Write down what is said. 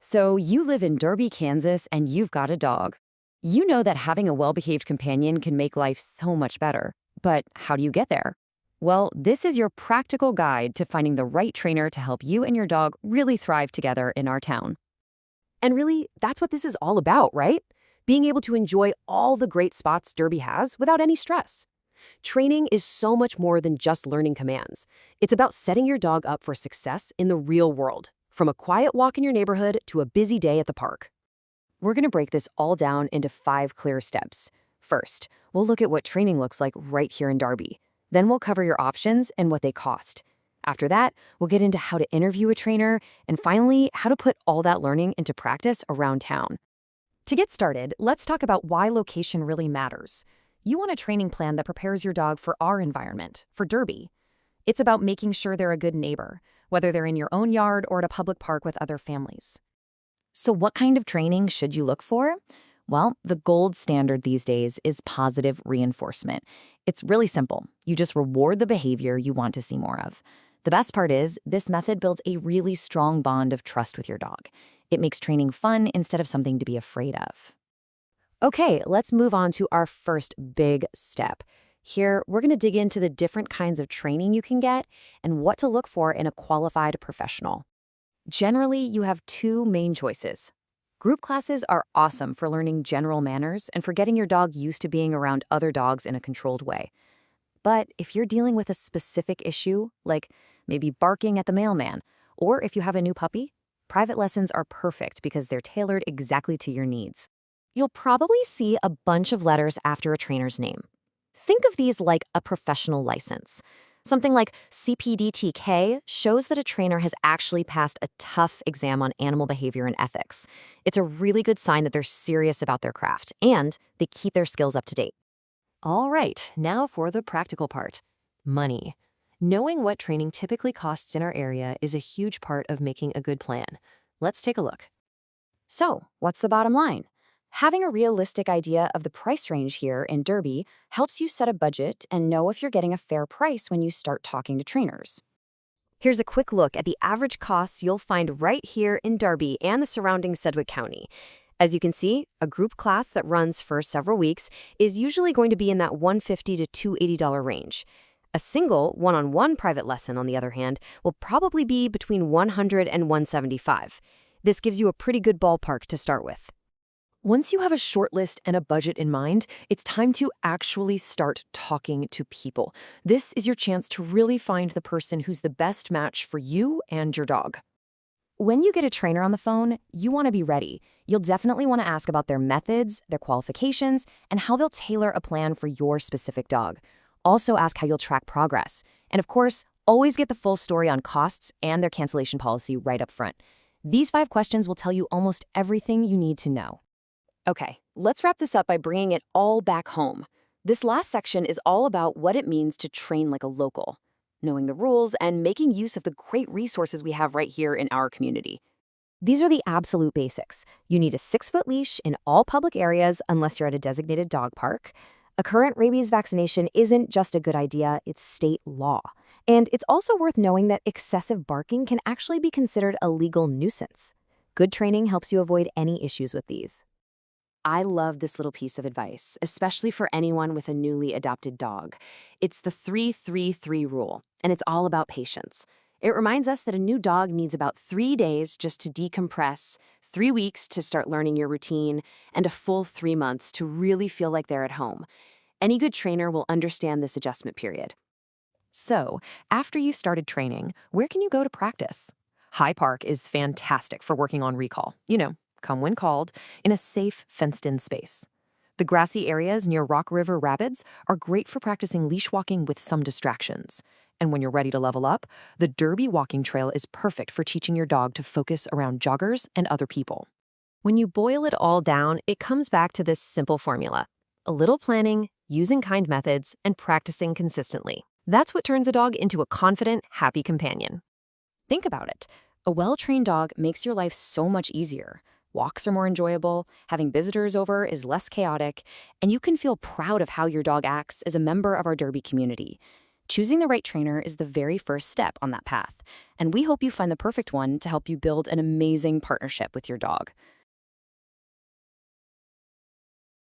So you live in Derby, Kansas, and you've got a dog. You know that having a well-behaved companion can make life so much better. But how do you get there? Well, this is your practical guide to finding the right trainer to help you and your dog really thrive together in our town. And really, that's what this is all about, right? Being able to enjoy all the great spots Derby has without any stress. Training is so much more than just learning commands. It's about setting your dog up for success in the real world, from a quiet walk in your neighborhood to a busy day at the park. We're going to break this all down into 5 clear steps. First, we'll look at what training looks like right here in Derby. Then we'll cover your options and what they cost. After that, we'll get into how to interview a trainer, and finally, how to put all that learning into practice around town. To get started, let's talk about why location really matters. You want a training plan that prepares your dog for our environment, for Derby. It's about making sure they're a good neighbor, whether they're in your own yard or at a public park with other families. So what kind of training should you look for? Well, the gold standard these days is positive reinforcement. It's really simple. You just reward the behavior you want to see more of. The best part is, this method builds a really strong bond of trust with your dog. It makes training fun instead of something to be afraid of. Okay, let's move on to our first big step. Here, we're going to dig into the different kinds of training you can get and what to look for in a qualified professional. Generally, you have 2 main choices. Group classes are awesome for learning general manners and for getting your dog used to being around other dogs in a controlled way. But if you're dealing with a specific issue, like maybe barking at the mailman, or if you have a new puppy, private lessons are perfect because they're tailored exactly to your needs. You'll probably see a bunch of letters after a trainer's name. Think of these like a professional license. Something like CPDTK shows that a trainer has actually passed a tough exam on animal behavior and ethics. It's a really good sign that they're serious about their craft and they keep their skills up to date. All right, now for the practical part. Money. Knowing what training typically costs in our area is a huge part of making a good plan. Let's take a look. So, what's the bottom line? Having a realistic idea of the price range here in Derby helps you set a budget and know if you're getting a fair price when you start talking to trainers. Here's a quick look at the average costs you'll find right here in Derby and the surrounding Sedgwick County. As you can see, a group class that runs for several weeks is usually going to be in that $150 to $280 range. A single one-on-one private lesson, on the other hand, will probably be between $100 and $175. This gives you a pretty good ballpark to start with. Once you have a short list and a budget in mind, it's time to actually start talking to people. This is your chance to really find the person who's the best match for you and your dog. When you get a trainer on the phone, you want to be ready. You'll definitely want to ask about their methods, their qualifications, and how they'll tailor a plan for your specific dog. Also ask how you'll track progress. And of course, always get the full story on costs and their cancellation policy right up front. These 5 questions will tell you almost everything you need to know. Okay, let's wrap this up by bringing it all back home. This last section is all about what it means to train like a local, knowing the rules and making use of the great resources we have right here in our community. These are the absolute basics. You need a 6-foot leash in all public areas unless you're at a designated dog park. A current rabies vaccination isn't just a good idea, it's state law. And it's also worth knowing that excessive barking can actually be considered a legal nuisance. Good training helps you avoid any issues with these. I love this little piece of advice, especially for anyone with a newly adopted dog. It's the 3-3-3 rule, and it's all about patience. It reminds us that a new dog needs about 3 days just to decompress, 3 weeks to start learning your routine, and a full 3 months to really feel like they're at home. Any good trainer will understand this adjustment period. So, after you've started training, where can you go to practice? High Park is fantastic for working on recall. Come when called, in a safe, fenced-in space. The grassy areas near Rock River Rapids are great for practicing leash walking with some distractions. And when you're ready to level up, the Derby walking trail is perfect for teaching your dog to focus around joggers and other people. When you boil it all down, it comes back to this simple formula. A little planning, using kind methods, and practicing consistently. That's what turns a dog into a confident, happy companion. Think about it. A well-trained dog makes your life so much easier. Walks are more enjoyable, having visitors over is less chaotic, and you can feel proud of how your dog acts as a member of our Derby community. Choosing the right trainer is the very first step on that path, and we hope you find the perfect one to help you build an amazing partnership with your dog.